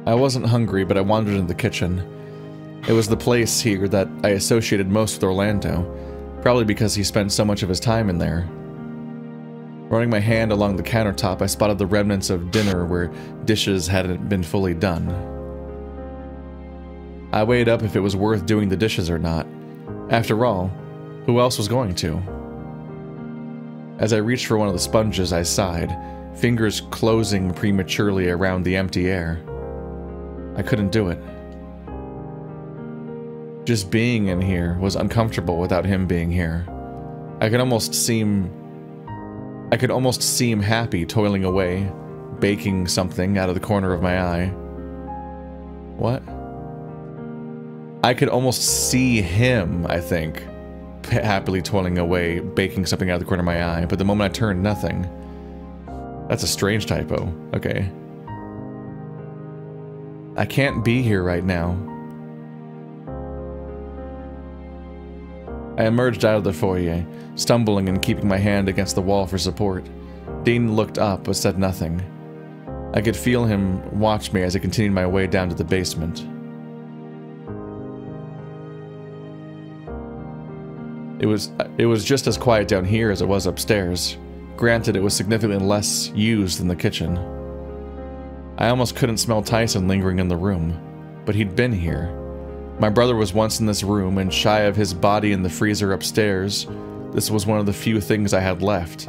I wasn't hungry, but I wandered into the kitchen. It was the place here that I associated most with Orlando, probably because he spent so much of his time in there. Running my hand along the countertop, I spotted the remnants of dinner where dishes hadn't been fully done. I weighed up if it was worth doing the dishes or not. After all, who else was going to? As I reached for one of the sponges, I sighed, fingers closing prematurely around the empty air. I couldn't do it. Just being in here was uncomfortable without him being here. I could almost seem happy toiling away, baking something out of the corner of my eye. What? I could almost see him, I think, happily toiling away, baking something out of the corner of my eye, but the moment I turned, nothing. That's a strange typo. Okay. I can't be here right now. I emerged out of the foyer, stumbling and keeping my hand against the wall for support. Dean looked up but said nothing. I could feel him watch me as I continued my way down to the basement. It was just as quiet down here as it was upstairs. Granted, it was significantly less used than the kitchen. I almost couldn't smell Tyson lingering in the room, but he'd been here. My brother was once in this room, and shy of his body in the freezer upstairs, this was one of the few things I had left.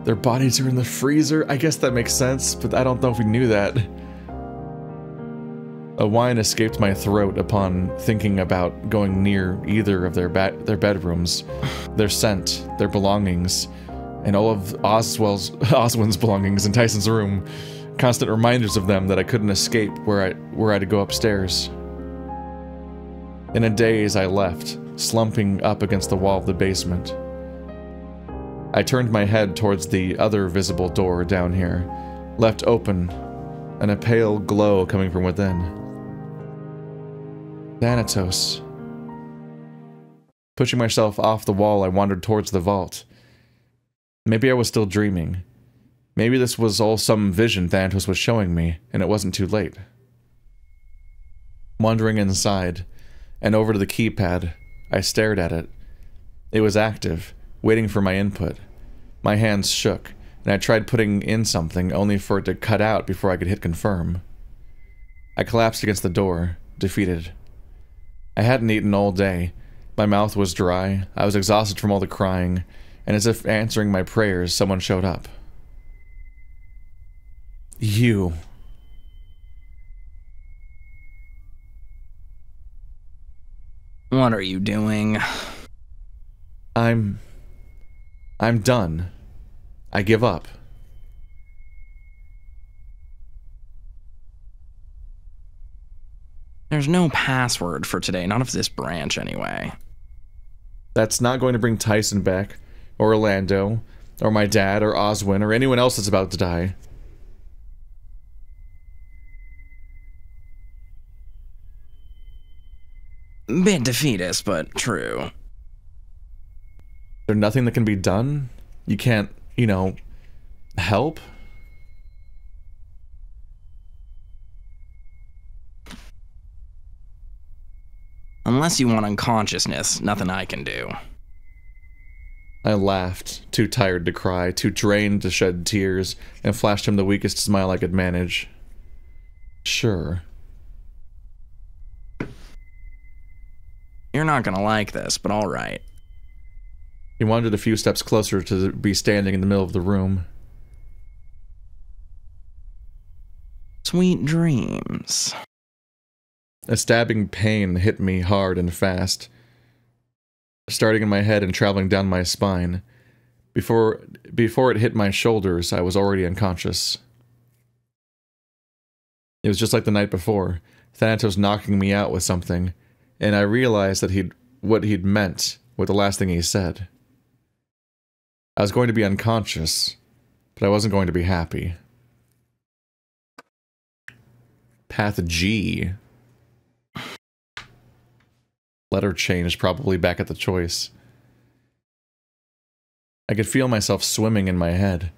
Their bodies are in the freezer? I guess that makes sense, but I don't know if we knew that. A whine escaped my throat upon thinking about going near either of their bedrooms, their scent, their belongings, and all of Oswin's belongings in Tyson's room. Constant reminders of them that I couldn't escape were I to go upstairs. In a daze, I left, slumping up against the wall of the basement. I turned my head towards the other visible door down here, left open, and a pale glow coming from within. Thanatos. Pushing myself off the wall, I wandered towards the vault. Maybe I was still dreaming. Maybe this was all some vision Thanatos was showing me, and it wasn't too late. Wandering inside, and over to the keypad, I stared at it. It was active, waiting for my input. My hands shook, and I tried putting in something, only for it to cut out before I could hit confirm. I collapsed against the door, defeated. I hadn't eaten all day. My mouth was dry, I was exhausted from all the crying, and as if answering my prayers, someone showed up. You. What are you doing? I'm done. I give up. There's no password for today, not of this branch anyway. That's not going to bring Tyson back, or Orlando, or my dad, or Oswin, or anyone else that's about to die. Bit defeatist, but true. There's nothing that can be done? You can't, help? Unless you want unconsciousness, nothing I can do. I laughed, too tired to cry, too drained to shed tears, and flashed him the weakest smile I could manage. Sure. You're not gonna like this, but alright. He wandered a few steps closer to be standing in the middle of the room. Sweet dreams. A stabbing pain hit me hard and fast, starting in my head and traveling down my spine. Before it hit my shoulders, I was already unconscious. It was just like the night before, Thanatos knocking me out with something, and I realized that what he'd meant with the last thing he said. I was going to be unconscious, but I wasn't going to be happy. Path G. Letter change probably back at the choice. I could feel myself swimming in my head.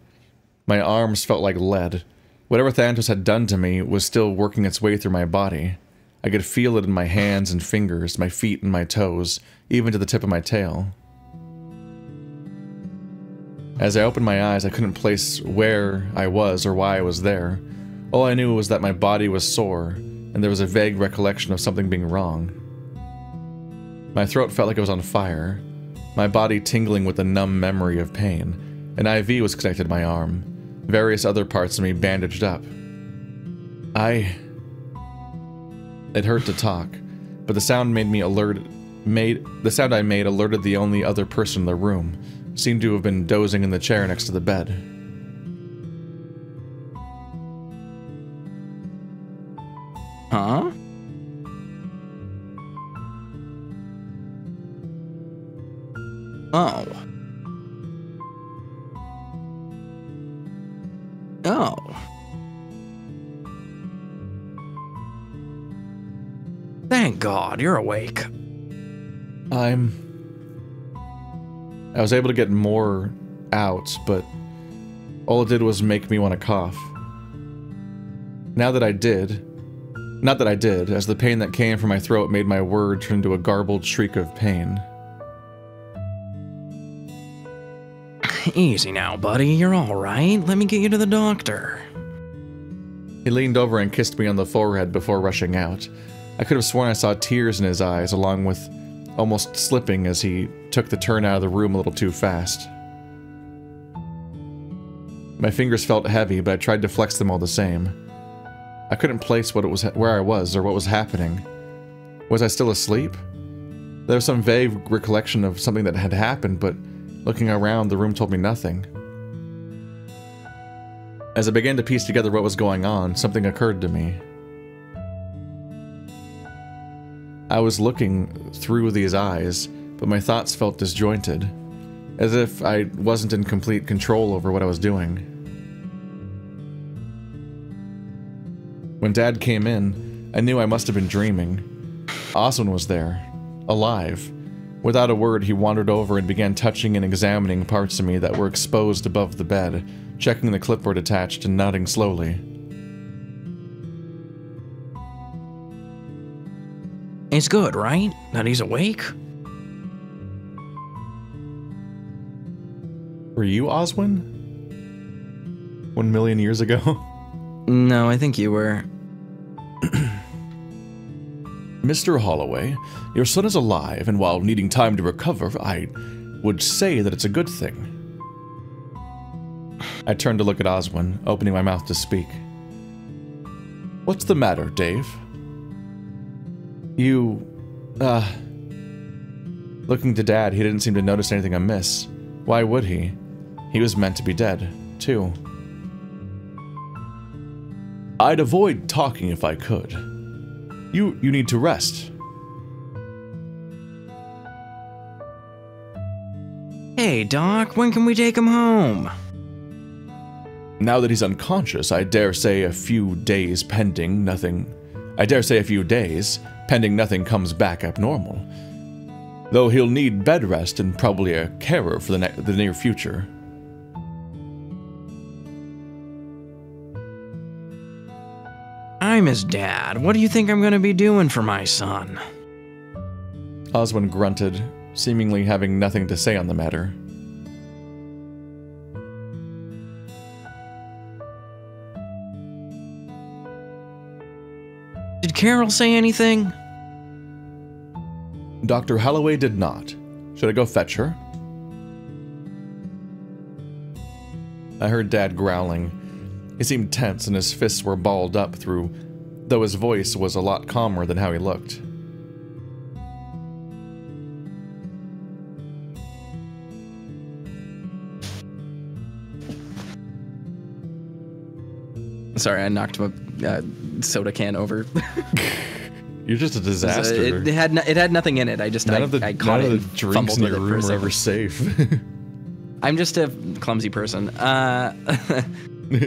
My arms felt like lead. Whatever Thanatos had done to me was still working its way through my body. I could feel it in my hands and fingers, my feet and my toes, even to the tip of my tail. As I opened my eyes, I couldn't place where I was or why I was there. All I knew was that my body was sore, and there was a vague recollection of something being wrong. My throat felt like it was on fire, my body tingling with a numb memory of pain. An IV was connected to my arm, various other parts of me bandaged up. It hurt to talk, but the sound I made alerted the only other person in the room, seemed to have been dozing in the chair next to the bed. Huh? Oh. Oh. Thank God, you're awake. I was able to get more out, but all it did was make me want to cough. Not that I did, as the pain that came from my throat made my word turn into a garbled shriek of pain. Easy now, buddy. You're all right. Let me get you to the doctor. He leaned over and kissed me on the forehead before rushing out. I could have sworn I saw tears in his eyes, along with almost slipping as he took the turn out of the room a little too fast. My fingers felt heavy, but I tried to flex them all the same. I couldn't place where I was or what was happening. Was I still asleep? There was some vague recollection of something that had happened, but looking around, the room told me nothing. As I began to piece together what was going on, something occurred to me. I was looking through these eyes, but my thoughts felt disjointed, as if I wasn't in complete control over what I was doing. When Dad came in, I knew I must have been dreaming. Oswin was there, alive. Without a word, he wandered over and began touching and examining parts of me that were exposed above the bed, checking the clipboard attached and nodding slowly. It's good, right? That he's awake? Were you Oswin? 1,000,000 years ago? No, I think you were. Mr. Holloway, your son is alive, and while needing time to recover, I would say that it's a good thing. I turned to look at Oswin, opening my mouth to speak. What's the matter, Dave? Looking to Dad, he didn't seem to notice anything amiss. Why would he? He was meant to be dead, too. I'd avoid talking if I could. You need to rest. Hey, Doc, when can we take him home? Now that he's unconscious, I dare say a few days pending nothing comes back abnormal. Though he'll need bed rest and probably a carer for the near future. I'm his dad. What do you think I'm gonna be doing for my son? Oswin grunted, seemingly having nothing to say on the matter. Did Carol say anything? Dr. Holloway did not. Should I go fetch her? I heard Dad growling. He seemed tense and his fists were balled up though his voice was a lot calmer than how he looked. Sorry, I knocked my soda can over. You're just a disaster. It had nothing in it. I caught it and drinks in your room are ever safe. I'm just a clumsy person.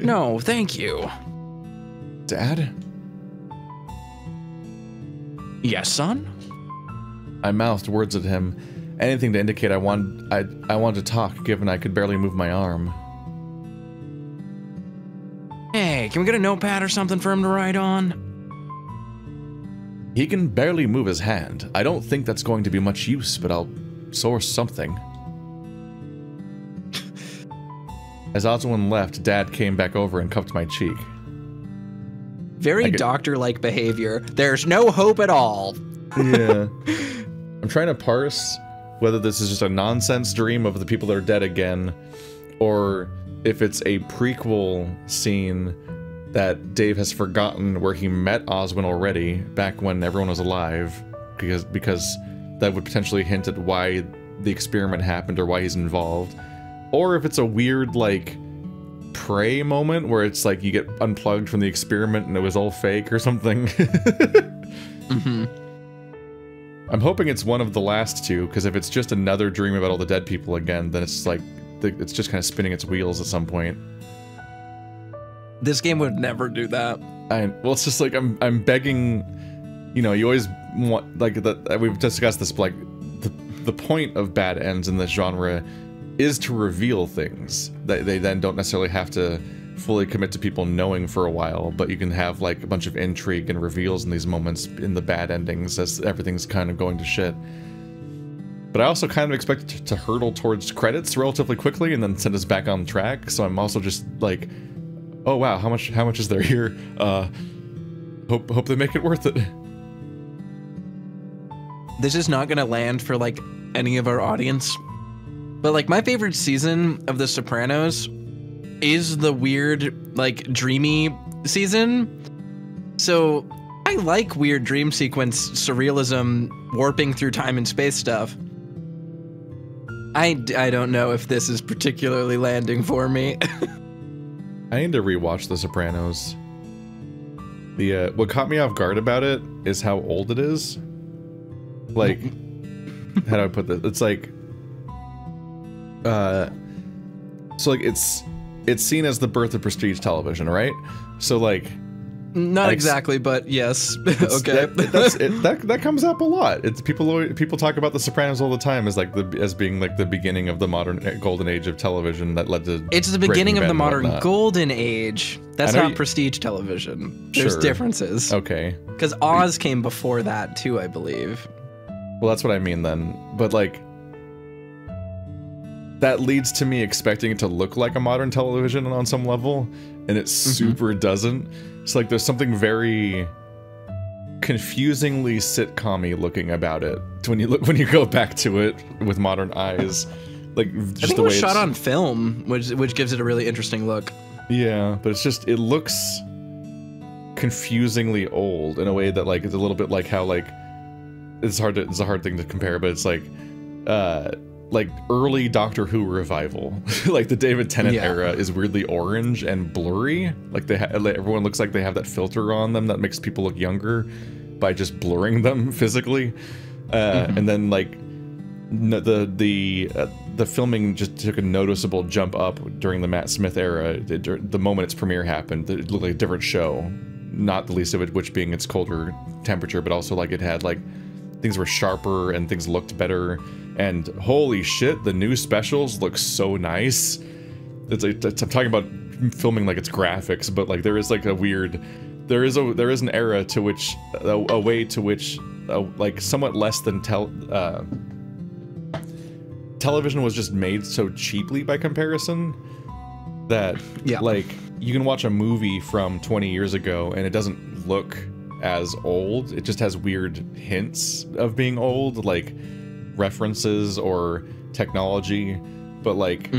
No, thank you. Dad? Yes, son? I mouthed words at him, anything to indicate I wanted to talk, given I could barely move my arm. Hey, Can we get a notepad or something for him to write on? He can barely move his hand. I don't think that's going to be much use, but I'll source something. As Oswin left, Dad came back over and cupped my cheek. Very doctor-like behavior. There's no hope at all. Yeah. I'm trying to parse whether this is just a nonsense dream of the people that are dead again, or if it's a prequel scene that Dave has forgotten where he met Oswin already back when everyone was alive, because that would potentially hint at why the experiment happened or why he's involved. Or if it's a weird, like, Prey moment where it's like you get unplugged from the experiment and it was all fake or something. Mm-hmm. I'm hoping it's one of the last two, because if it's just another dream about all the dead people again, then it's like, it's just kind of spinning its wheels at some point. This game would never do that. Well, it's just like, I'm begging, you know, you always want, like, we've discussed this, like, the point of bad ends in this genre is to reveal things that they then don't necessarily have to fully commit to people knowing for a while, but you can have like a bunch of intrigue and reveals in these moments in the bad endings as everything's kind of going to shit. But I also kind of expect it to hurtle towards credits relatively quickly and then send us back on track, so I'm also just like, oh wow, how much is there here? Hope they make it worth it. This is not gonna land for like any of our audience, but like my favorite season of The Sopranos is the weird, like, dreamy season. So I like weird dream sequence surrealism, warping through time and space stuff. I don't know if this is particularly landing for me. I need to rewatch The Sopranos. What caught me off guard about it is how old it is. Like, how do I put this? It's like, so like it's seen as the birth of prestige television, right? So like, not exactly, but yes. Okay. That comes up a lot. It's people talk about The Sopranos all the time as like as being like the beginning of the modern golden age of television that led to. It's the beginning of the modern golden age. That's not prestige television. There's differences. Okay. Because Oz came before that too, I believe. Well, that's what I mean then. But like, that leads to me expecting it to look like a modern television on some level, and it super doesn't. It's like there's something very confusingly sitcom-y looking about it when you go back to it with modern eyes. Like, just I think the it way was shot on film, which gives it a really interesting look. Yeah, but it looks confusingly old in a way that like it's a little bit like how like it's a hard thing to compare, but it's like early Doctor Who revival. Like the David Tennant era is weirdly orange and blurry. Like everyone looks like they have that filter on them that makes people look younger by just blurring them physically. And then like the filming just took a noticeable jump up during the Matt Smith era. The moment its premiere happened, it looked like a different show. Not the least of it, which being its colder temperature, but also like it had like things were sharper and things looked better. And holy shit, the new specials look so nice. I'm talking about filming like it's graphics, but like there is like a weird, there is an era to which a way to which like somewhat less than television was just made so cheaply by comparison that like you can watch a movie from 20 years ago and it doesn't look as old. It just has weird hints of being old, like references or technology, but like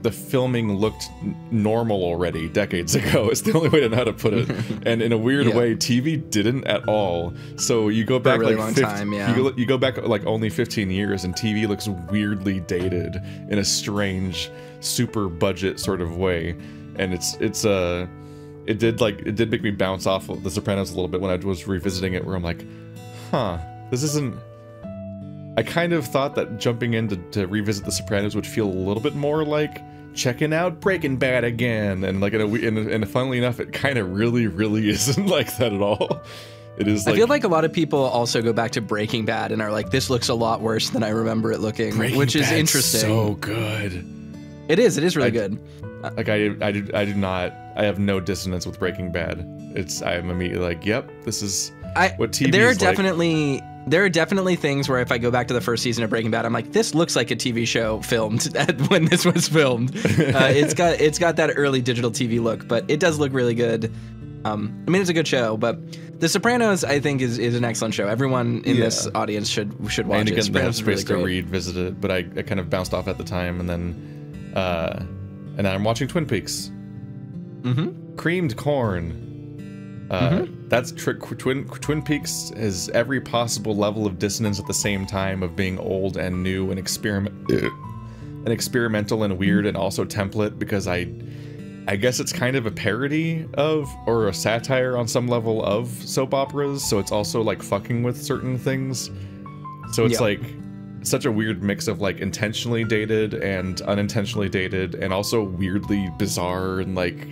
the filming looked normal already decades ago. It's the only way to know how to put it. And in a weird way, TV didn't at all. So you go back for a really like long time, you go back like only 15 years and TV looks weirdly dated in a strange super budget sort of way. And it did make me bounce off of The Sopranos a little bit when I was revisiting it, where I'm like, huh, this isn't. I kind of thought that jumping in to revisit The Sopranos would feel a little bit more like checking out Breaking Bad again, and like and funnily enough, it kind of really isn't like that at all. It is. Like, I feel like a lot of people also go back to Breaking Bad and are like, this looks a lot worse than I remember it looking, which is interesting. So good. It is really good. Like I do not. I have no dissonance with Breaking Bad. I'm immediately like, yep, this is what TV there are is like. There are definitely things where if I go back to the first season of Breaking Bad, I'm like, this looks like a TV show filmed when this was filmed. It's got that early digital TV look, but it does look really good. I mean, it's a good show, but The Sopranos, I think, is an excellent show. Everyone in this audience should watch it. And again, they have Sopranos space to revisit it, but I kind of bounced off at the time, and then now I'm watching Twin Peaks. Creamed corn. That's Twin Peaks is every possible level of dissonance at the same time of being old and new and experimental and weird and also template, because I guess it's kind of a parody of, or a satire on some level of, soap operas, so it's also like fucking with certain things. So it's like such a weird mix of like intentionally dated and unintentionally dated, and also weirdly bizarre and like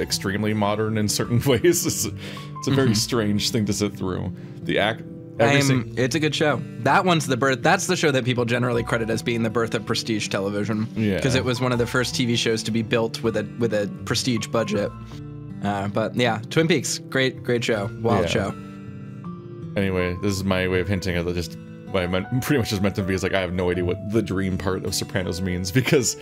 extremely modern in certain ways. It's a very strange thing to sit through. It's a good show. That one's the birth. That's the show that people generally credit as being the birth of prestige television. Yeah, because it was one of the first TV shows to be built with a prestige budget. But yeah, Twin Peaks, great show, wild show. Anyway, this is my way of hinting at what I pretty much just meant to be is like, I have no idea what the dream part of Sopranos means, because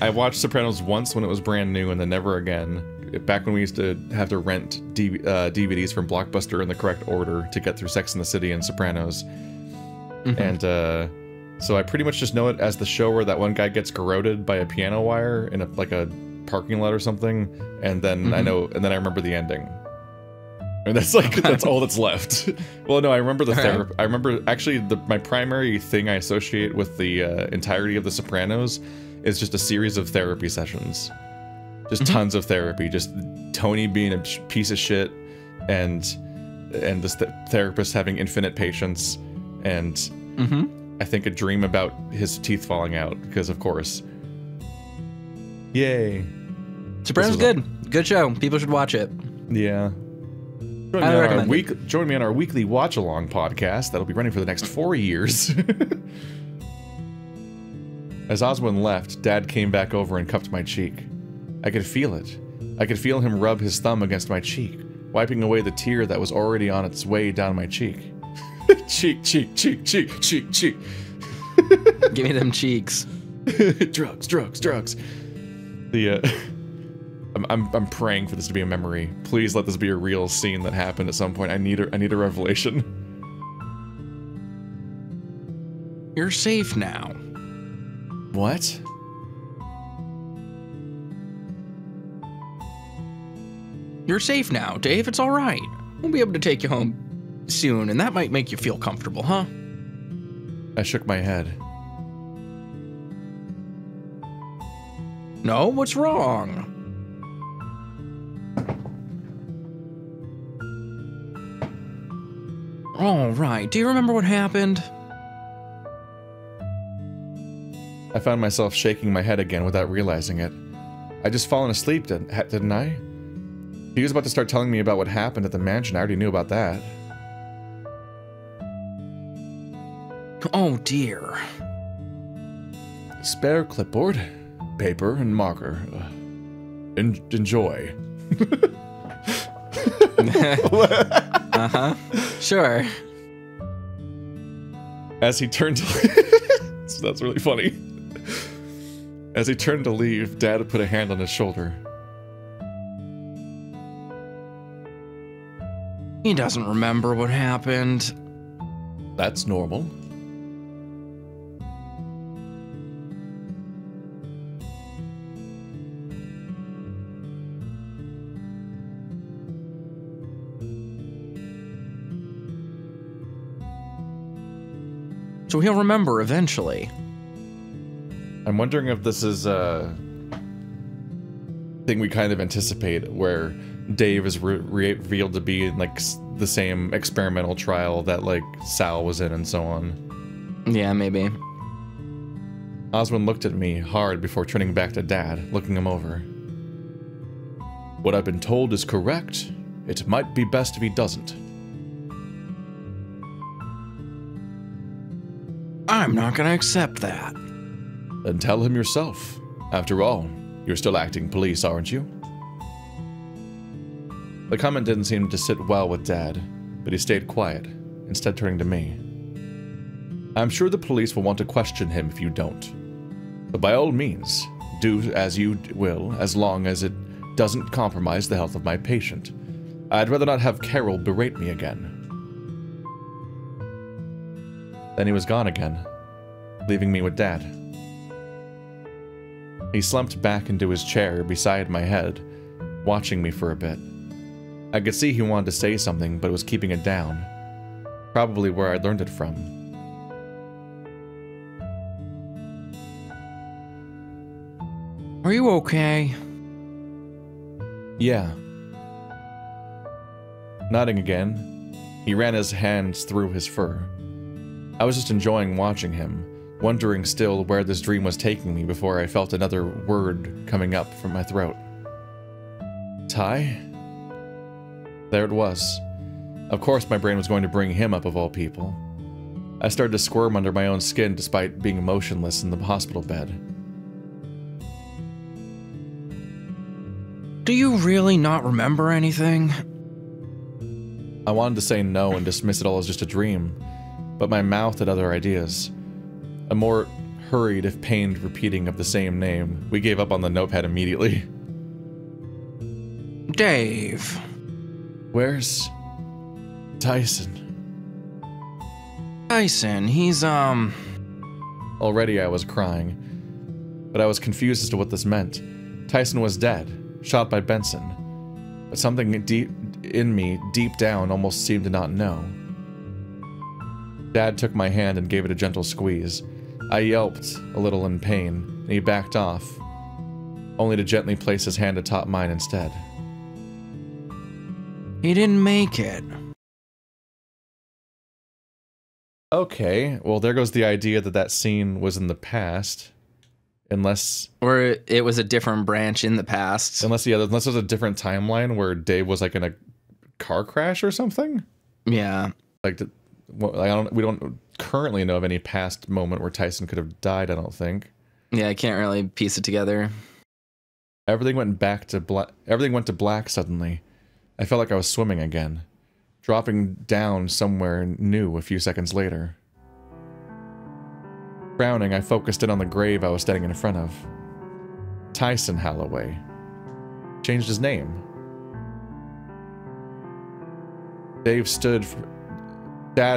I watched Sopranos once when it was brand new and then never again. Back when we used to have to rent DVDs from Blockbuster in the correct order to get through Sex and the City and Sopranos. And so I pretty much just know it as the show where that one guy gets garroted by a piano wire in a parking lot or something, and then I remember the ending. And that's all that's left. Well, no, I remember the therapy. I remember actually my primary thing I associate with the entirety of The Sopranos is just a series of therapy sessions. Just tons of therapy. Just Tony being a piece of shit, and this therapist having infinite patience, and I think a dream about his teeth falling out, because of course. Yay. Sopranos good. Good show. People should watch it. Yeah. Join me on our weekly watch-along podcast that'll be running for the next 4 years. As Oswin left, Dad came back over and cupped my cheek. I could feel it. I could feel him rub his thumb against my cheek, wiping away the tear that was already on its way down my cheek. Cheek. Give me them cheeks. Drugs. I'm praying for this to be a memory. Please let this be a real scene that happened at some point. I need a revelation. You're safe now. What? You're safe now, Dave. It's all right. We'll be able to take you home soon, and that might make you feel comfortable, huh? I shook my head. No, what's wrong? All right. Do you remember what happened? I found myself shaking my head again without realizing it. I'd just fallen asleep, didn't I? He was about to start telling me about what happened at the mansion. I already knew about that. Oh, dear. Spare clipboard, paper, and marker. Enjoy. Sure. As he turned to so that's really funny. As he turned to leave, Dad had put a hand on his shoulder. He doesn't remember what happened. That's normal. So he'll remember eventually. I'm wondering if this is a thing we kind of anticipate, where Dave is revealed to be in like the same experimental trial that like Sal was in and so on. Yeah, maybe. Oswin looked at me hard before turning back to Dad, looking him over. What I've been told is correct. It might be best if he doesn't. I'm not gonna accept that. Then tell him yourself. After all, You're still acting police, aren't you? The comment didn't seem to sit well with Dad, but he stayed quiet, instead turning to me. I'm sure the police will want to question him if you don't. But by all means, do as you will, as long as it doesn't compromise the health of my patient. I'd rather not have Carol berate me again. Then he was gone again, leaving me with Dad. He slumped back into his chair beside my head, watching me for a bit. I could see he wanted to say something, but was keeping it down. Probably where I learned it from. Are you okay? Yeah. Nodding again, he ran his hands through his fur. I was just enjoying watching him, wondering still where this dream was taking me before I felt another word coming up from my throat. Ty? There it was. Of course my brain was going to bring him up of all people. I started to squirm under my own skin despite being motionless in the hospital bed. Do you really not remember anything? I wanted to say no and dismiss it all as just a dream, but my mouth had other ideas. A more hurried, if pained, repeating of the same name. We gave up on the notepad immediately. Dave. Where's Tyson? Tyson, he's, Already I was crying, but I was confused as to what this meant. Tyson was dead, shot by Benson, but something deep in me, deep down, almost seemed to not know. Dad took my hand and gave it a gentle squeeze. I yelped, a little in pain, and he backed off, only to gently place his hand atop mine instead. He didn't make it. Okay, well there goes the idea that that scene was in the past. Unless... Or it was a different branch in the past. Unless there's a different timeline where Dave was like in a car crash or something? Yeah. Like, we don't currently know of any past moment where Tyson could have died, I don't think. Yeah, I can't really piece it together. Everything went to black suddenly. I felt like I was swimming again, dropping down somewhere new a few seconds later. Frowning, I focused in on the grave I was standing in front of. Tyson Holloway. Changed his name. Dad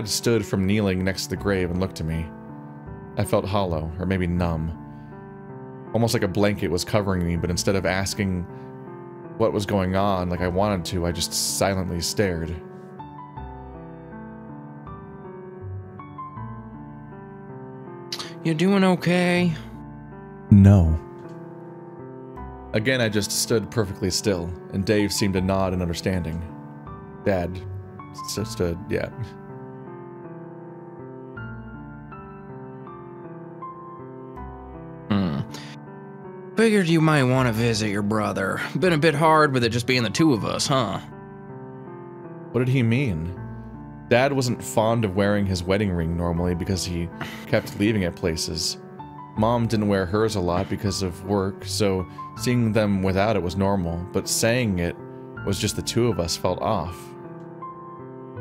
stood from kneeling next to the grave and looked at me. I felt hollow, or maybe numb. Almost like a blanket was covering me, but instead of asking what was going on like I wanted to, I just silently stared. You doing okay? No. Again, I just stood perfectly still, and Dave seemed to nod in understanding. Dad stood, yeah. Figured you might want to visit your brother. Been a bit hard with it just being the two of us, huh? What did he mean? Dad wasn't fond of wearing his wedding ring normally because he kept leaving it places. Mom didn't wear hers a lot because of work, so seeing them without it was normal, but saying it was just the two of us felt off.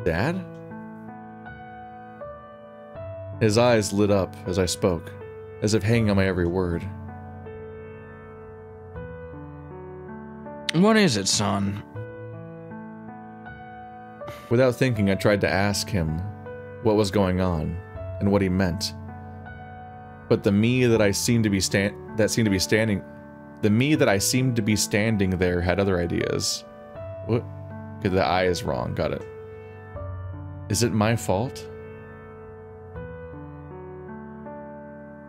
Dad? His eyes lit up as I spoke, as if hanging on my every word. What is it, son? Without thinking, I tried to ask him what was going on and what he meant. But the me that I seemed to be standing there had other ideas. What? Okay, the I is wrong. Got it. Is it my fault?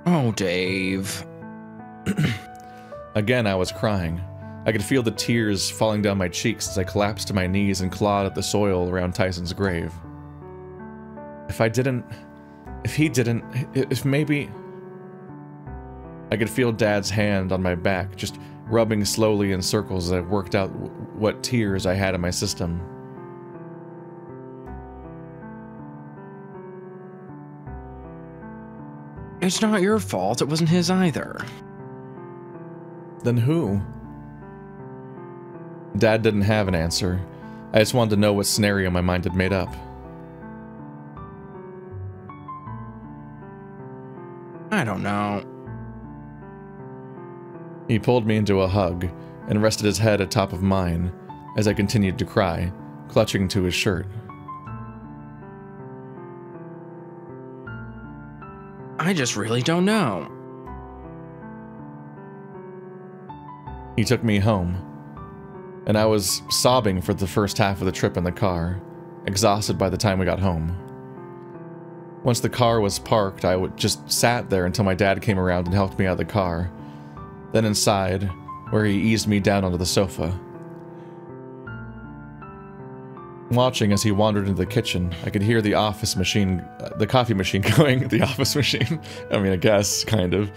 Oh, Dave. Again, I was crying. I could feel the tears falling down my cheeks as I collapsed to my knees and clawed at the soil around Tyson's grave. If maybe... I could feel Dad's hand on my back, just rubbing slowly in circles as I worked out what tears I had in my system. It's not your fault. It wasn't his either. Then who? Dad didn't have an answer. I just wanted to know what scenario my mind had made up. I don't know. He pulled me into a hug and rested his head atop of mine as I continued to cry, clutching to his shirt. I just really don't know. He took me home, and I was sobbing for the first half of the trip in the car, exhausted by the time we got home. Once the car was parked, I just sat there until my dad came around and helped me out of the car. Then inside, where he eased me down onto the sofa. Watching as he wandered into the kitchen, I could hear the coffee machine going. The office machine? I mean, I guess, kind of.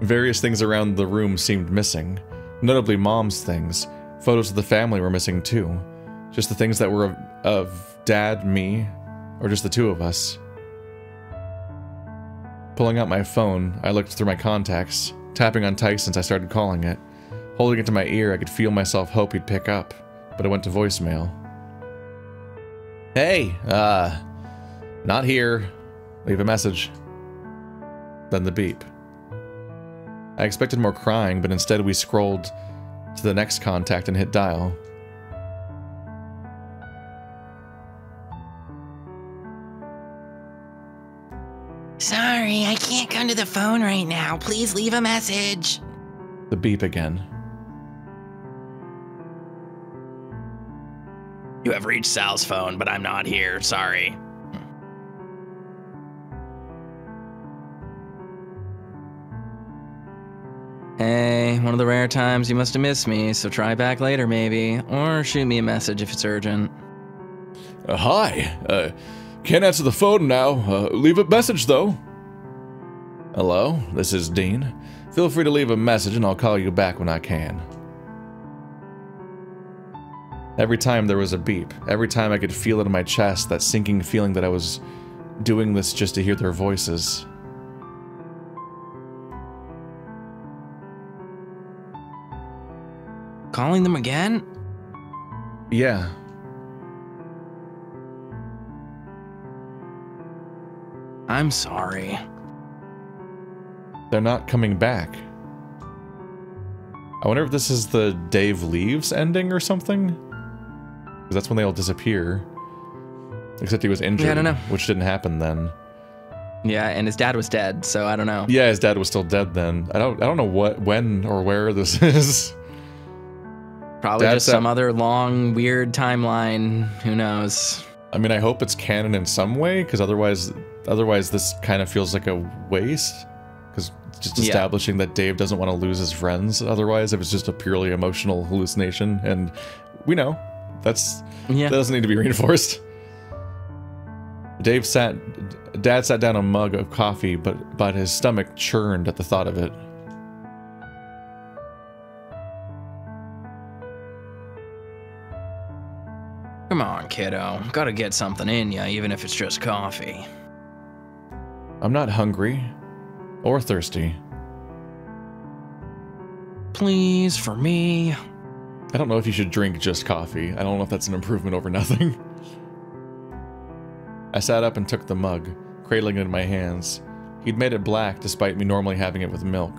Various things around the room seemed missing. Notably Mom's things. Photos of the family were missing too. Just the things that were of Dad, me, or just the two of us. Pulling out my phone, I looked through my contacts, tapping on Tyson's. I started calling it. Holding it to my ear, I could feel myself hope he'd pick up, but it went to voicemail. Hey, not here. Leave a message. Then the beep. I expected more crying, but instead we scrolled to the next contact and hit dial. Sorry, I can't come to the phone right now. Please leave a message. The beep again. You have reached Sal's phone, but I'm not here. Sorry. Hey, one of the rare times you must have missed me, so try back later maybe, or shoot me a message if it's urgent. Hi. Can't answer the phone now. Leave a message though. Hello, this is Dean. Feel free to leave a message and I'll call you back when I can. Every time there was a beep, every time I could feel it in my chest, that sinking feeling that I was doing this just to hear their voices. Calling them again? Yeah. I'm sorry. They're not coming back. I wonder if this is the Dave leaves ending or something? Because that's when they all disappear. Except he was injured, Yeah, I don't know. which didn't happen then. Yeah, and his dad was dead, so I don't know. Yeah, his dad was still dead then. I don't know when or where this is. Probably Dad's just some other long, weird timeline. Who knows? I mean, I hope it's canon in some way, because otherwise this kind of feels like a waste. Because just Yeah. establishing that Dave doesn't want to lose his friends otherwise, if it's just a purely emotional hallucination, and we know that doesn't need to be reinforced. Dad sat down a mug of coffee, but his stomach churned at the thought of it. Come on, kiddo. Gotta get something in ya, even if it's just coffee. I'm not hungry. Or thirsty. Please, for me. I don't know if you should drink just coffee. I don't know if that's an improvement over nothing. I sat up and took the mug, cradling it in my hands. He'd made it black despite me normally having it with milk.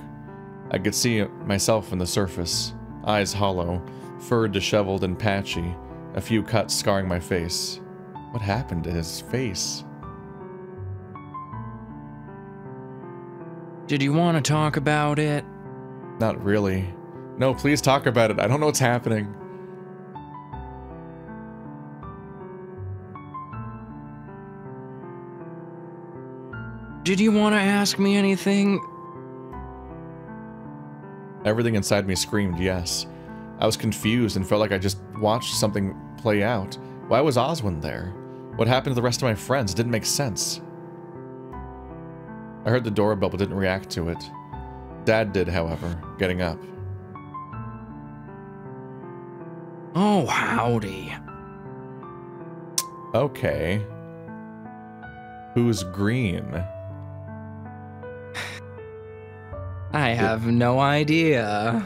I could see myself in the surface, eyes hollow, fur disheveled and patchy, a few cuts scarring my face. What happened to his face? Did you want to talk about it? Not really. No, please talk about it. I don't know what's happening. Did you want to ask me anything? Everything inside me screamed yes. I was confused and felt like I just watched something play out. Why was Oswin there? What happened to the rest of my friends? It didn't make sense. I heard the doorbell but didn't react to it. Dad did, however, getting up. Oh, howdy. Okay. Who's green? I have no idea.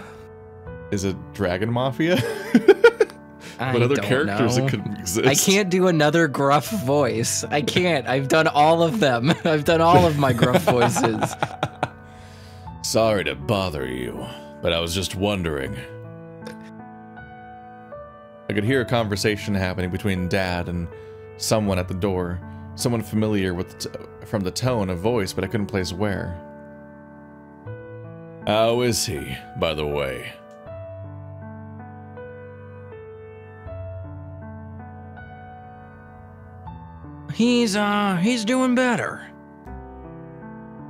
Is it Dragon Mafia? I What other don't characters know. it could exist? I can't do another gruff voice. I can't. I've done all of them. I've done all of my gruff voices. Sorry to bother you, but I was just wondering. I could hear a conversation happening between Dad and someone at the door. Someone familiar with from the tone of voice, but I couldn't place where. How is he, by the way? He's doing better.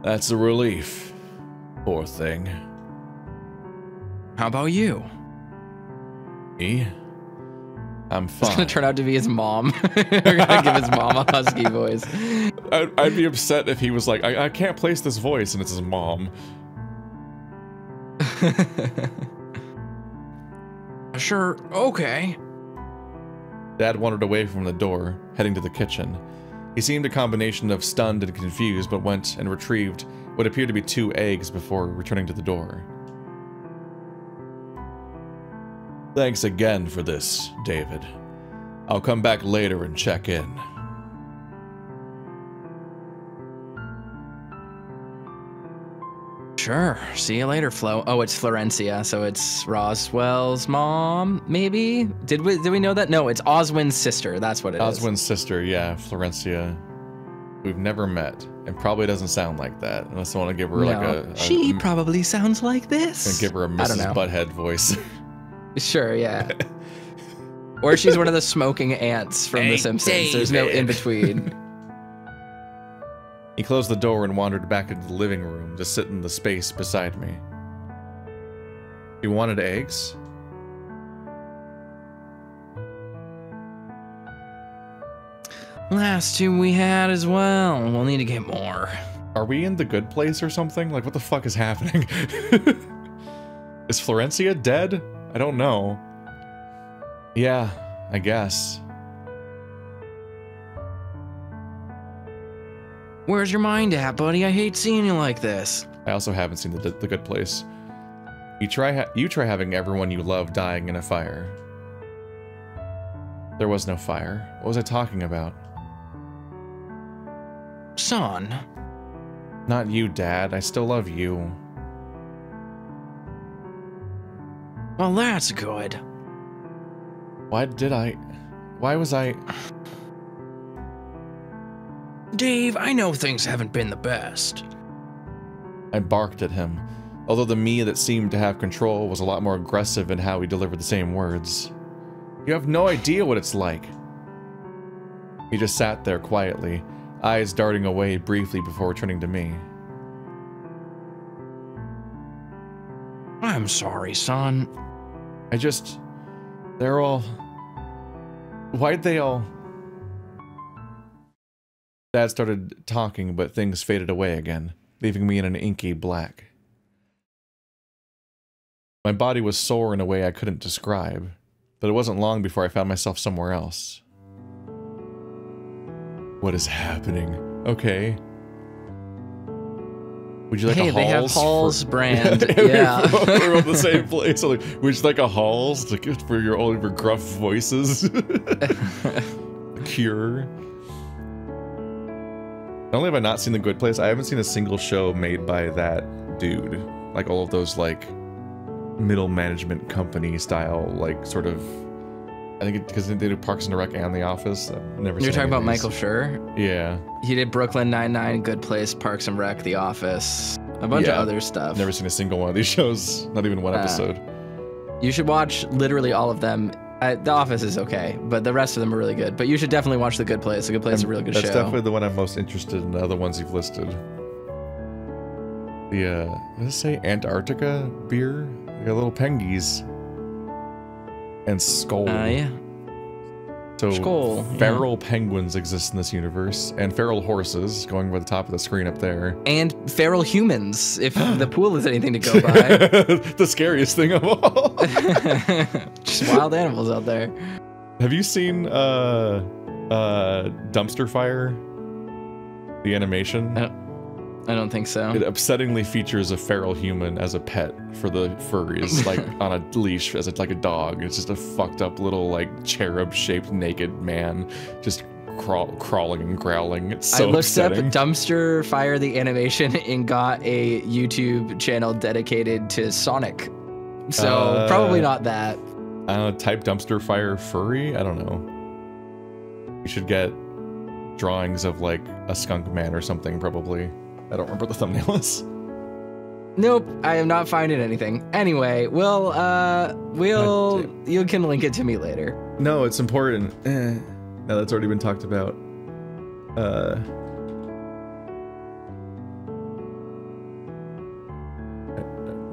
That's a relief. Poor thing. How about you? Me? I'm It's fine. gonna turn out to be his mom. We're gonna give his mom a husky voice. I'd be upset if he was like, I can't place this voice, and it's his mom. Sure, okay. Dad wandered away from the door, heading to the kitchen. He seemed a combination of stunned and confused, but went and retrieved what appeared to be 2 eggs before returning to the door. Thanks again for this, David. I'll come back later and check in. Sure. See you later, Flo. Oh, it's Florencia, so it's Roswell's mom, maybe? Did we know that? No, it's Oswin's sister. That's what it is. Oswin's sister, yeah, Florencia. We've never met, and probably doesn't sound like that, unless I want to give her like a She probably sounds like this. and give her a I don't Mrs. know. Butthead voice. Sure, yeah. Or she's one of the smoking ants from The Simpsons. There's no in between. He closed the door and wandered back into the living room to sit in the space beside me. You wanted eggs? Last 2 we had as well. We'll need to get more. Are we in the good place or something? Like, what the fuck is happening? Is Florencia dead? I don't know. Yeah, I guess. Where's your mind at, buddy? I hate seeing you like this. I also haven't seen the good place. You try having everyone you love dying in a fire. There was no fire. What was I talking about? Son. Not you, Dad. I still love you. Well, that's good. Why was I... Dave, I know things haven't been the best. I barked at him, although the me that seemed to have control was a lot more aggressive in how he delivered the same words. You have no idea what it's like. He just sat there quietly, eyes darting away briefly before returning to me. I'm sorry, son. They're all... Why'd they all... Dad started talking, but things faded away again, leaving me in an inky black. My body was sore in a way I couldn't describe, but it wasn't long before I found myself somewhere else. What is happening? Okay. Would you like Hey, a Halls? they have Halls brand. Yeah. Yeah. We're on the same place. So like, would you like a Halls for all of your gruff voices? Cure. Not only have I not seen The Good Place, I haven't seen a single show made by that dude. Like all of those like middle management company style, like sort of. I think because they do Parks and Rec and The Office. I've never. You're seen talking any about of these. Michael Schur? Yeah. He did Brooklyn Nine-Nine, Good Place, Parks and Rec, The Office, a bunch of Yeah. other stuff. Never seen a single one of these shows. Not even one episode. You should watch literally all of them. The Office is okay, but the rest of them are really good. But you should definitely watch The Good Place. The Good Place is a really good That's show. definitely the one I'm most interested in. The other ones you've listed. The what does it say? Antarctica beer. They got little pengies. And Skull. Yeah. So Skull, feral penguins exist in this universe, and feral horses going by the top of the screen up there. And feral humans, if the pool is anything to go by. The scariest thing of all. Just wild animals out there. Have you seen Dumpster Fire? The animation? I don't think so. It upsettingly features a feral human as a pet for the furries, like on a leash as like a dog. It's just a fucked up little like cherub-shaped naked man, just crawling and growling. It's so I looked upsetting. up Dumpster Fire the animation and got a YouTube channel dedicated to Sonic. So probably not that. I don't know, type Dumpster Fire furry? I don't know. You should get drawings of like a skunk man or something, probably. I don't remember what the thumbnail is. Nope, I am not finding anything. Anyway, you can link it to me later. No, it's important. No, that's already been talked about.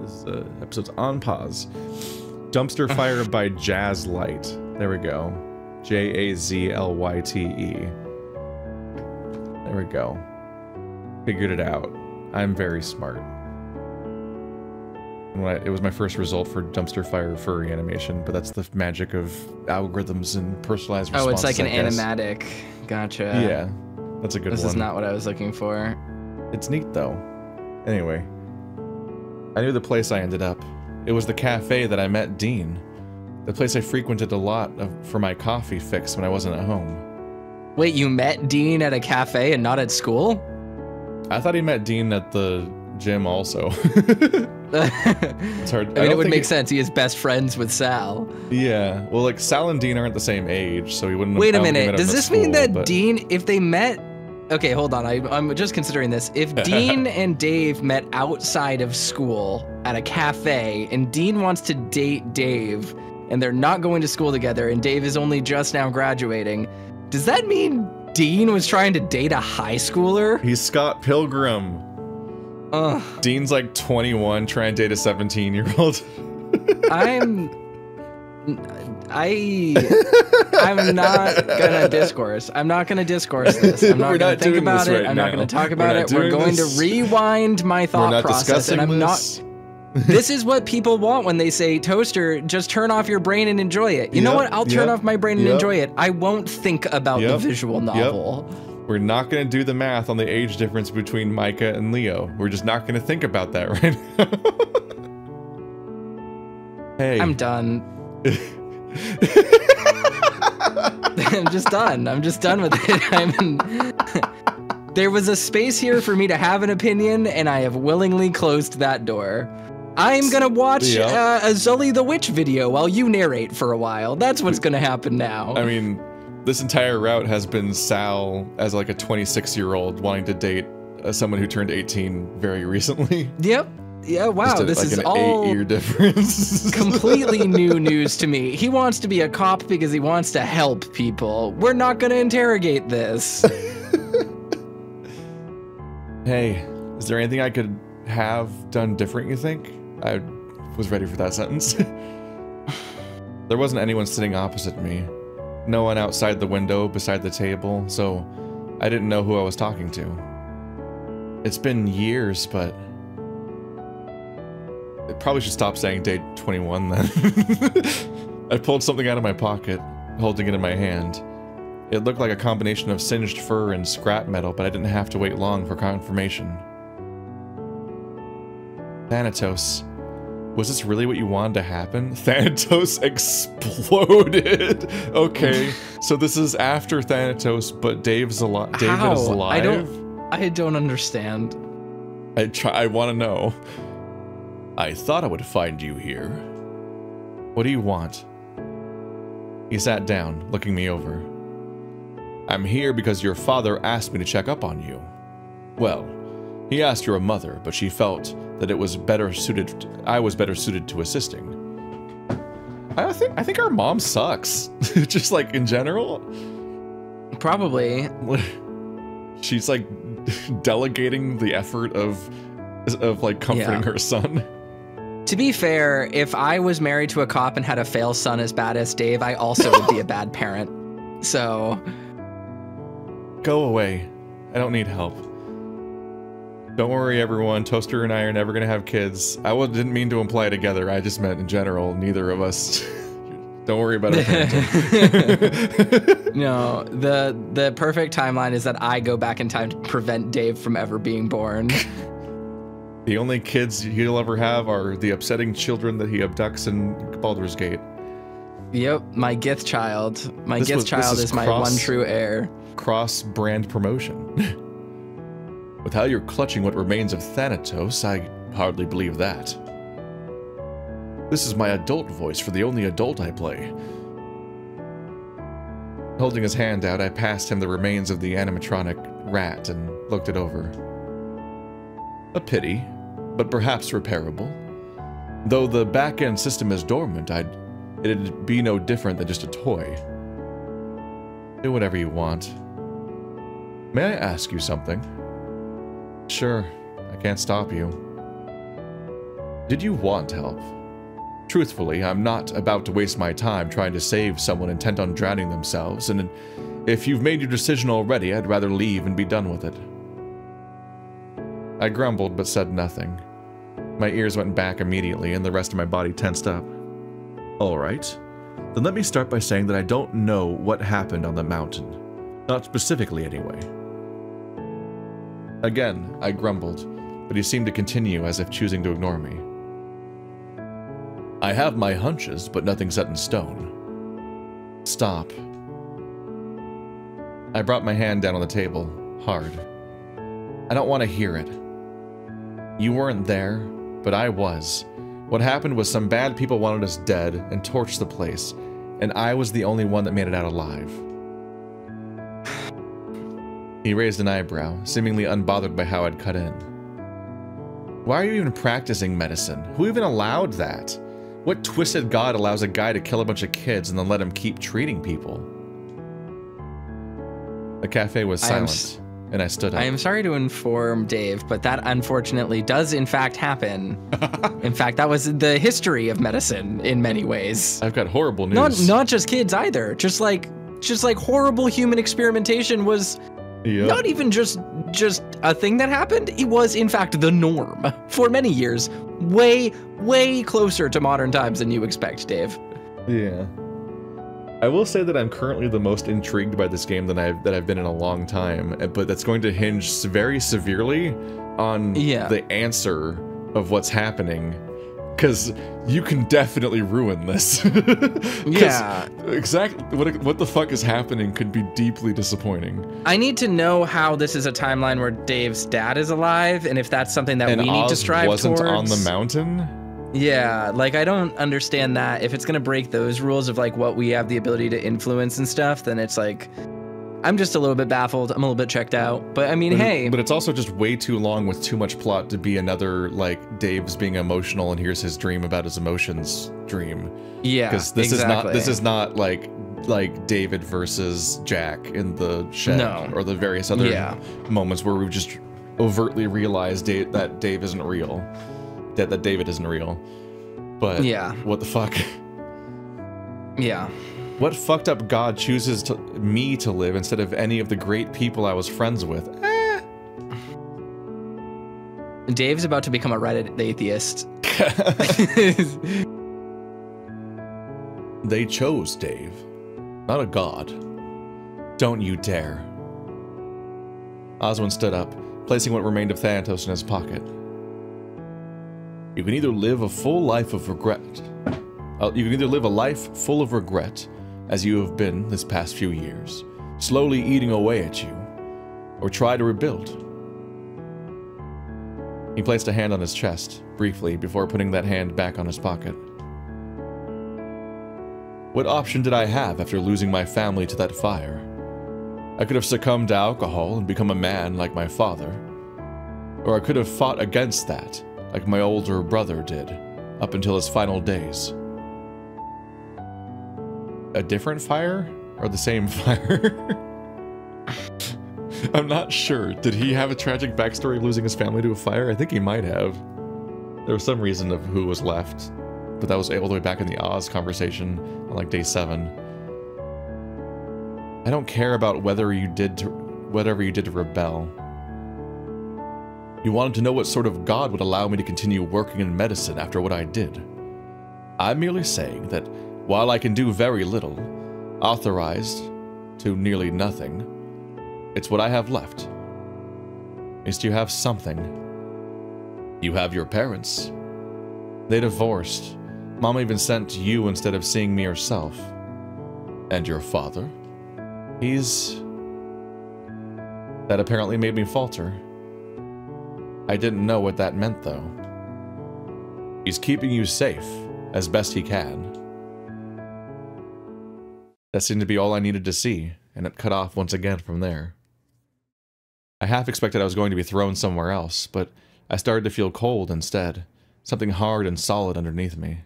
This episode's on pause. Dumpster Fire by Jazz Light. There we go. Jazlyte. There we go. Figured it out. I'm very smart. It was my first result for Dumpster Fire furry animation, but that's the magic of algorithms and personalized responses. Oh, it's like an animatic. Gotcha. Yeah, that's a good one. This is not what I was looking for. It's neat though. Anyway, I knew the place I ended up. It was the cafe that I met Dean. The place I frequented a lot for my coffee fix when I wasn't at home. Wait, you met Dean at a cafe and not at school? I thought he met Dean at the gym also. It's hard. I mean, it would make sense. He is best friends with Sal. Yeah. Well, like Sal and Dean aren't the same age, so he wouldn't. Wait a minute. Does this mean that Dean, if they met? Okay, hold on. I'm just considering this. If Dean and Dave met outside of school at a cafe, and Dean wants to date Dave, and they're not going to school together, and Dave is only just now graduating, does that mean Dean was trying to date a high schooler? He's Scott Pilgrim. Ugh. Dean's like 21 trying to date a 17-year-old. I'm not gonna discourse. I'm not gonna discourse this. I'm not gonna think about it. I'm not gonna talk about it. We're going to rewind my thought process, and I'm not. This is what people want when they say, Toaster, just turn off your brain and enjoy it. You know what? I'll turn off my brain and enjoy it. I won't think about the visual novel. We're not going to do the math on the age difference between Micah and Leo. We're just not going to think about that right now. Hey. I'm done. I'm just done. I'm just done with it. There was a space here for me to have an opinion, and I have willingly closed that door. I'm gonna watch a Zully the Witch video while you narrate for a while. That's what's gonna happen now. I mean, this entire route has been Sal as like a 26-year-old wanting to date someone who turned 18 very recently. Yep. Yeah, wow, this like is an all 8-year difference. completely new news to me. He wants to be a cop because he wants to help people. We're not gonna interrogate this. Hey, is there anything I could have done different, you think? I was ready for that sentence. There wasn't anyone sitting opposite me. No one outside the window beside the table, so I didn't know who I was talking to. It's been years, but I probably should stop saying day 21 then. I pulled something out of my pocket, holding it in my hand. It looked like a combination of singed fur and scrap metal, but I didn't have to wait long for confirmation. Thanatos. Was this really what you wanted to happen? Thanatos exploded! Okay, so this is after Thanatos, but Dave's alive. David is alive? I don't understand. I want to know. I thought I would find you here. What do you want? He sat down, looking me over. I'm here because your father asked me to check up on you. Well, he asked your mother, but she felt that I was better suited to assisting. I think our mom sucks. Just like in general. Probably. She's like delegating the effort of like comforting her son. To be fair, if I was married to a cop and had a fail son as bad as Dave, I also would be a bad parent. So go away. I don't need help. Don't worry, everyone. Toaster and I are never going to have kids. I didn't mean to imply together. I just meant in general, neither of us. Don't worry about it. No, the perfect timeline is that I go back in time to prevent Dave from ever being born. The only kids he'll ever have are the upsetting children that he abducts in Baldur's Gate. Yep, my Gith child. My Gith child is my one true heir. Cross-brand promotion. With how you're clutching what remains of Thanatos, I hardly believe that. This is my adult voice for the only adult I play. Holding his hand out, I passed him the remains of the animatronic rat and looked it over. A pity, but perhaps repairable. Though the back-end system is dormant, it'd be no different than just a toy. Do whatever you want. May I ask you something? Sure, I can't stop you. Did you want help? Truthfully, I'm not about to waste my time trying to save someone intent on drowning themselves, and if you've made your decision already, I'd rather leave and be done with it. I grumbled but said nothing. My ears went back immediately and the rest of my body tensed up. Alright, then let me start by saying that I don't know what happened on the mountain. Not specifically, anyway. Again, I grumbled, but he seemed to continue as if choosing to ignore me. I have my hunches, but nothing set in stone. Stop. I brought my hand down on the table, hard. I don't want to hear it. You weren't there, but I was. What happened was some bad people wanted us dead and torched the place, and I was the only one that made it out alive. He raised an eyebrow, seemingly unbothered by how I'd cut in. Why are you even practicing medicine? Who even allowed that? What twisted god allows a guy to kill a bunch of kids and then let him keep treating people? The cafe was silent, and I stood up. I am sorry to inform Dave, but that unfortunately does in fact happen. In fact, that was the history of medicine in many ways. I've got horrible news. Not just kids either. Just like horrible human experimentation was not even just a thing that happened. It was in fact the norm for many years. Way closer to modern times than you expect, Dave. Yeah. I will say that I'm currently the most intrigued by this game that I've been in a long time, but that's going to hinge very severely on the answer of what's happening, because you can definitely ruin this. Yeah. Exactly what the fuck is happening could be deeply disappointing. I need to know how this is a timeline where Dave's dad is alive, and if that's something that we need to strive towards. And Oz wasn't on the mountain? Yeah, like I don't understand that. If it's gonna break those rules of like what we have the ability to influence and stuff, then it's like, I'm just a little bit baffled. I'm a little bit checked out. But I mean, but it's also just way too long with too much plot to be another like Dave's being emotional and here's his dream about his emotions dream. Yeah, because this is not like David versus Jack in the shed or the various other moments where we've just overtly realized that Dave isn't real. That David isn't real. But what the fuck? Yeah. What fucked up god chooses me to live instead of any of the great people I was friends with? Dave's about to become a Reddit atheist. They chose Dave, not a god. Don't you dare. Oswin stood up, placing what remained of Thanatos in his pocket. You can either live a full life of regret. You can either live a life full of regret, as you have been this past few years, slowly eating away at you, or try to rebuild. He placed a hand on his chest, briefly, before putting that hand back on his pocket. What option did I have after losing my family to that fire? I could have succumbed to alcohol and become a man like my father, or I could have fought against that, like my older brother did, up until his final days. A different fire? Or the same fire? I'm not sure. Did he have a tragic backstory losing his family to a fire? I think he might have. There was some reason of who was left, but that was all the way back in the Oz conversation on like day 7. I don't care about whatever you did to rebel. You wanted to know what sort of god would allow me to continue working in medicine after what I did. I'm merely saying that While I can do very little, authorized to nearly nothing, it's what I have left. At least you have something. You have your parents. They divorced. Mom even sent you instead of seeing me herself. And your father? That apparently made me falter. I didn't know what that meant, though. He's keeping you safe, as best he can. That seemed to be all I needed to see, and it cut off once again from there. I half expected I was going to be thrown somewhere else, but I started to feel cold instead, something hard and solid underneath me.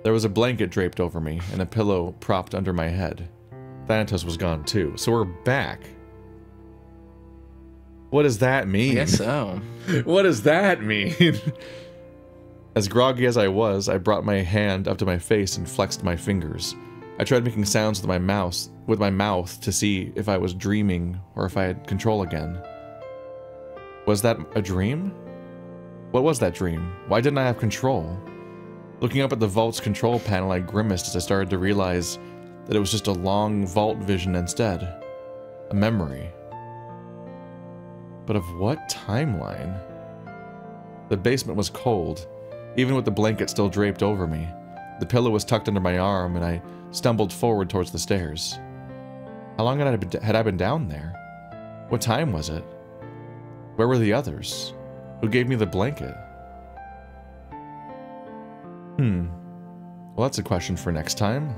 There was a blanket draped over me, and a pillow propped under my head. Thanatos was gone too, so we're back. What does that mean? I guess so. What does that mean? As groggy as I was, I brought my hand up to my face and flexed my fingers. I tried making sounds with my mouth to see if I was dreaming or if I had control again. Was that a dream? What was that dream? Why didn't I have control? Looking up at the vault's control panel, I grimaced as I started to realize that it was just a long vault vision instead. A memory. But of what timeline? The basement was cold, even with the blanket still draped over me. The pillow was tucked under my arm, and I stumbled forward towards the stairs. How long had I been down there? What time was it? Where were the others? Who gave me the blanket? Well, that's a question for next time.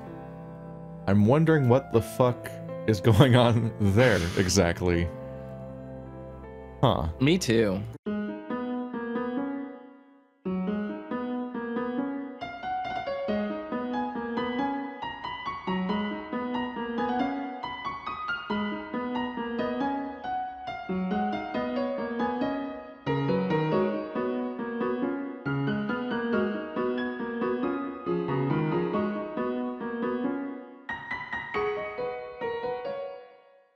I'm wondering what the fuck is going on there exactly. Huh. Me too.